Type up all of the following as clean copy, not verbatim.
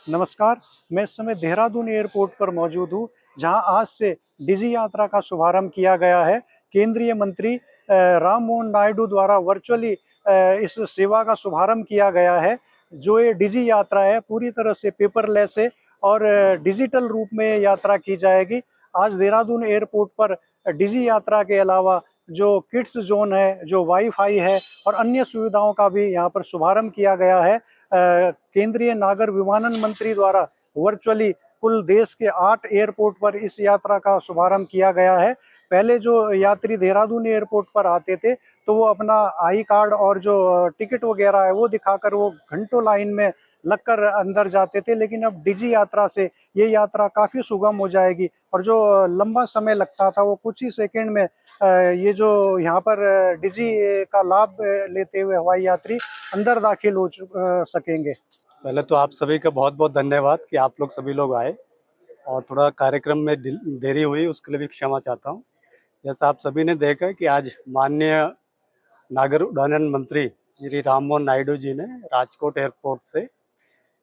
नमस्कार, मैं इस समय देहरादून एयरपोर्ट पर मौजूद हूँ, जहां आज से डिजी यात्रा का शुभारंभ किया गया है। केंद्रीय मंत्री राम मोहन नायडू द्वारा वर्चुअली इस सेवा का शुभारंभ किया गया है। जो ये डिजी यात्रा है, पूरी तरह से पेपरलेस है और डिजिटल रूप में यात्रा की जाएगी। आज देहरादून एयरपोर्ट पर डिजी यात्रा के अलावा जो किड्स जोन है, जो वाईफाई है और अन्य सुविधाओं का भी यहाँ पर शुभारंभ किया गया है। केंद्रीय नागर विमानन मंत्री द्वारा वर्चुअली कुल देश के 8 एयरपोर्ट पर इस यात्रा का शुभारंभ किया गया है। पहले जो यात्री देहरादून एयरपोर्ट पर आते थे, तो वो अपना आई कार्ड और जो टिकट वगैरह है वो दिखाकर वो घंटों लाइन में लगकर अंदर जाते थे, लेकिन अब डिजी यात्रा से ये यात्रा काफ़ी सुगम हो जाएगी और जो लंबा समय लगता था वो कुछ ही सेकंड में ये जो यहाँ पर डिजी का लाभ लेते हुए हवाई यात्री अंदर दाखिल हो सकेंगे। पहले तो आप सभी का बहुत बहुत धन्यवाद कि आप लोग सभी लोग आए और थोड़ा कार्यक्रम में देरी हुई, उसके लिए भी क्षमा चाहता हूँ। जैसा आप सभी ने देखा कि आज माननीय नागर उड्डयन मंत्री श्री राम मोहन नायडू जी ने राजकोट एयरपोर्ट से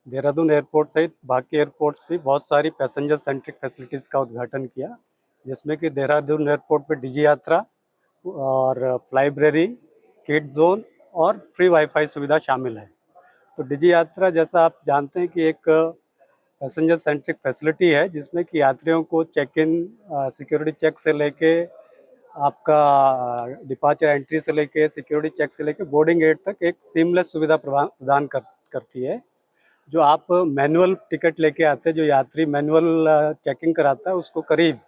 देहरादून एयरपोर्ट सहित बाकी एयरपोर्ट्स पे बहुत सारी पैसेंजर सेंट्रिक फैसिलिटीज़ का उद्घाटन किया, जिसमें कि देहरादून एयरपोर्ट पे डिजी यात्रा और फ्लाइब्रेरी, किड जोन और फ्री वाईफाई सुविधा शामिल है। तो डिजी यात्रा, जैसा आप जानते हैं, कि एक पैसेंजर सेंट्रिक फैसिलिटी है, जिसमें कि यात्रियों को चेक इन, सिक्योरिटी चेक से लेके आपका डिपार्चर एंट्री से लेके सिक्योरिटी चेक से लेके बोर्डिंग गेट तक एक सीमलेस सुविधा प्रदान करती है। जो आप मैनुअल टिकट लेके आते हैं, जो यात्री मैनुअल चेकिंग कराता है, उसको करीब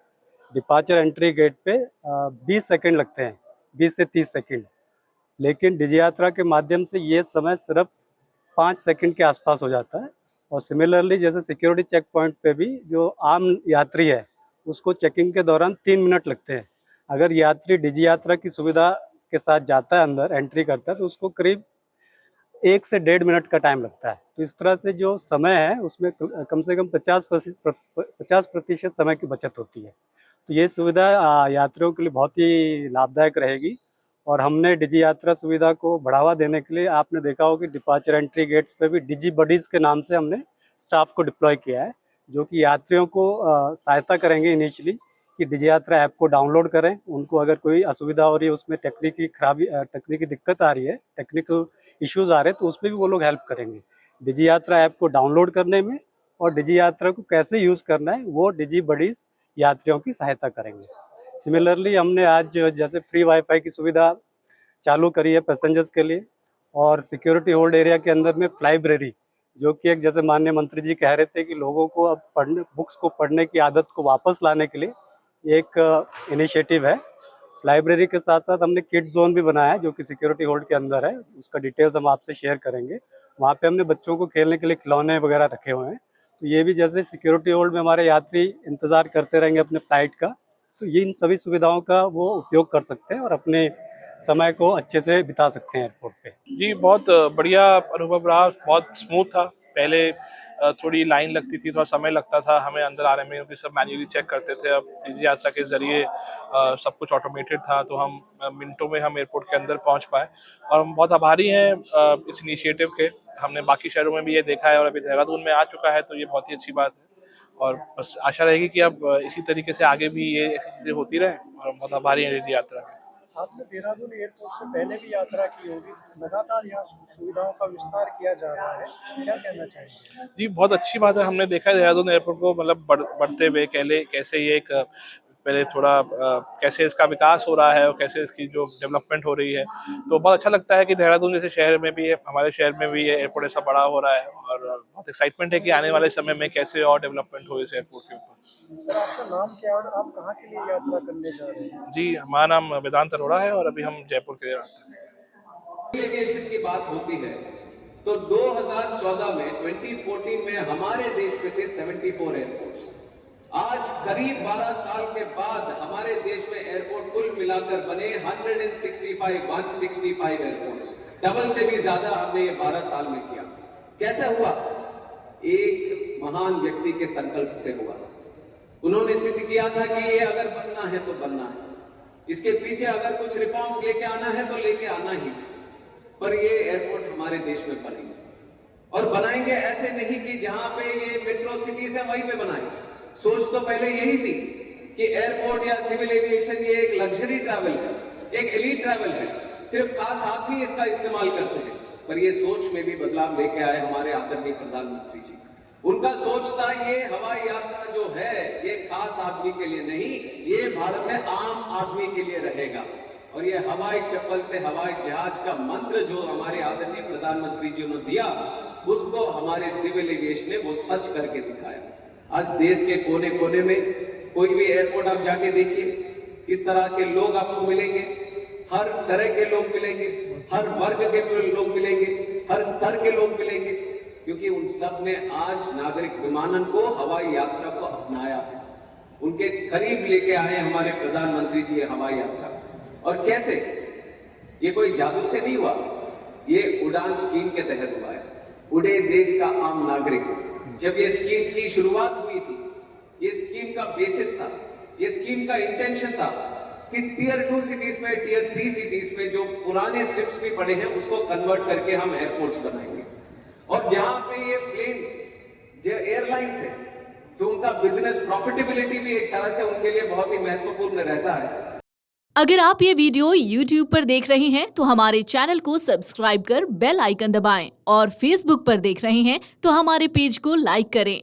डिपार्चर एंट्री गेट पे 20 सेकंड लगते हैं, 20 से 30 सेकंड। लेकिन डिजी यात्रा के माध्यम से ये समय सिर्फ 5 सेकंड के आसपास हो जाता है। और सिमिलरली जैसे सिक्योरिटी चेक पॉइंट पे भी जो आम यात्री है, उसको चेकिंग के दौरान 3 मिनट लगते हैं। अगर यात्री डिजी यात्रा की सुविधा के साथ जाता है, अंदर एंट्री करता है, तो उसको करीब 1 से 1.5 मिनट का टाइम लगता है। तो इस तरह से जो समय है उसमें कम से कम 50% समय की बचत होती है। तो ये सुविधा यात्रियों के लिए बहुत ही लाभदायक रहेगी। और हमने डिजी यात्रा सुविधा को बढ़ावा देने के लिए, आपने देखा होगा कि डिपार्चर एंट्री गेट्स पे भी डिजी बडीज के नाम से हमने स्टाफ को डिप्लॉय किया है, जो कि यात्रियों को सहायता करेंगे इनिशियली कि डिजी यात्रा ऐप को डाउनलोड करें। उनको अगर कोई असुविधा हो रही है, उसमें तकनीकी दिक्कत आ रही है, टेक्निकल इश्यूज आ रहे हैं, तो उसमें भी वो लोग हेल्प करेंगे डिजी यात्रा ऐप को डाउनलोड करने में। और डिजी यात्रा को कैसे यूज़ करना है, वो डिजी बडीज यात्रियों की सहायता करेंगे। सिमिलरली हमने आज जैसे फ्री वाईफाई की सुविधा चालू करी है पैसेंजर्स के लिए, और सिक्योरिटी होल्ड एरिया के अंदर में लाइब्रेरी, जो कि एक, जैसे माननीय मंत्री जी कह रहे थे, कि लोगों को अब बुक्स को पढ़ने की आदत को वापस लाने के लिए एक इनिशिएटिव है। लाइब्रेरी के साथ साथ हमने किड जोन भी बनाया है, जो कि सिक्योरिटी होल्ड के अंदर है। उसका डिटेल्स हम आपसे शेयर करेंगे। वहाँ पे हमने बच्चों को खेलने के लिए खिलौने वगैरह रखे हुए हैं। तो ये भी, जैसे सिक्योरिटी होल्ड में हमारे यात्री इंतज़ार करते रहेंगे अपने फ्लाइट का, तो ये इन सभी सुविधाओं का वो उपयोग कर सकते हैं और अपने समय को अच्छे से बिता सकते हैं एयरपोर्ट पे। जी, बहुत बढ़िया अनुभव रहा, बहुत स्मूथ था। पहले थोड़ी लाइन लगती थी, थोड़ा समय लगता था हमें अंदर आने में, क्योंकि सब मैन्युअली चेक करते थे। अब डिजी यात्रा के ज़रिए सब कुछ ऑटोमेटेड था, तो हम मिनटों में हम एयरपोर्ट के अंदर पहुंच पाए। और हम बहुत आभारी हैं इस इनिशिएटिव के। हमने बाकी शहरों में भी ये देखा है और अभी देहरादून में आ चुका है, तो ये बहुत ही अच्छी बात है। और बस आशा रहेगी कि अब इसी तरीके से आगे भी ये ऐसी चीज़ें होती रहें, और हम बहुत आभारी हैं डिजी यात्रा के। आपने देहरादून एयरपोर्ट से पहले भी यात्रा की होगी, लगातार यहाँ सुविधाओं का विस्तार किया जा रहा है, क्या कहना चाहेंगे? जी, बहुत अच्छी बात है। हमने देखा है देहरादून एयरपोर्ट को, मतलब बढ़ते हुए कैसे ये एक पहले थोड़ा कैसे इसका विकास हो रहा है और कैसे इसकी जो डेवलपमेंट हो रही है। तो बहुत अच्छा लगता है कि देहरादून जैसे शहर में भी हमारे शहर में भी ये एयरपोर्ट ऐसा बड़ा हो रहा है, और बहुत एक्साइटमेंट है कि आने वाले समय में कैसे और डेवलपमेंट हो इस एयरपोर्ट के ऊपर। सर, आपका नाम क्या है और आप कहाँ के लिए यात्रा करने जा रहे हैं? जी, हमारा नाम वेदांत अरोड़ा है और अभी हम जयपुर के लिए आते हैं। एविएशन की बात होती है तो 2014 में 2014 में हमारे देश में थे 74 एयरपोर्ट्स। आज करीब 12 साल के बाद हमारे देश में एयरपोर्ट कुल मिलाकर बने 165 एयरपोर्ट्स। डबल से भी ज्यादा हमने ये 12 साल में किया। कैसे हुआ? एक महान व्यक्ति के संकल्प से हुआ। उन्होंने सिद्ध किया था कि ये अगर बनना है तो बनना है, इसके पीछे अगर कुछ रिफॉर्म्स लेके आना है तो लेके आना ही है, पर ये एयरपोर्ट हमारे देश में बनेंगे। और बनाएंगे ऐसे नहीं कि जहां पे ये मेट्रो सिटीज है वहीं पे बनाए। सोच तो पहले यही थी कि एयरपोर्ट या सिविल एविएशन ये एक लग्जरी ट्रैवल है, एक एलीट ट्रैवल है, सिर्फ खास आदमी इसका इस्तेमाल करते हैं। पर ये सोच में भी बदलाव लेके आए हमारे आदरणीय प्रधानमंत्री जी। उनका सोच था ये हवाई यात्रा जो है ये खास आदमी के लिए नहीं, ये भारत में आम आदमी के लिए रहेगा। और ये हवाई चप्पल से हवाई जहाज का मंत्र जो हमारे आदरणीय प्रधानमंत्री जी ने दिया, उसको हमारे सिविल एविएशन ने वो सच करके दिखाया। आज देश के कोने कोने में कोई भी एयरपोर्ट आप जाके देखिए, किस तरह के लोग आपको मिलेंगे, हर तरह के लोग मिलेंगे, हर वर्ग के लोग मिलेंगे, हर स्तर के लोग मिलेंगे, क्योंकि उन सब ने आज नागरिक विमानन को, हवाई यात्रा को अपनाया है। उनके करीब लेके आए हमारे प्रधानमंत्री जी हवाई यात्रा। और कैसे? ये कोई जादू से नहीं हुआ, ये उड़ान स्कीम के तहत हुआ है। उड़े देश का आम नागरिक, जब ये स्कीम की शुरुआत हुई थी, ये स्कीम का बेसिस था, ये स्कीम का इंटेंशन था कि टियर 2 सिटीज में, टियर 3 सिटीज में जो पुराने स्ट्रिप्स भी पड़े हैं उसको कन्वर्ट करके हम एयरपोर्ट्स बनाएंगे। और जहां पे ये प्लेन्स, जो एयरलाइंस है, जो उनका बिजनेस प्रॉफिटेबिलिटी भी एक तरह से उनके लिए बहुत ही महत्वपूर्ण रहता है। अगर आप ये वीडियो YouTube पर देख रहे हैं तो हमारे चैनल को सब्सक्राइब कर बेल आइकन दबाएं और Facebook पर देख रहे हैं तो हमारे पेज को लाइक करें।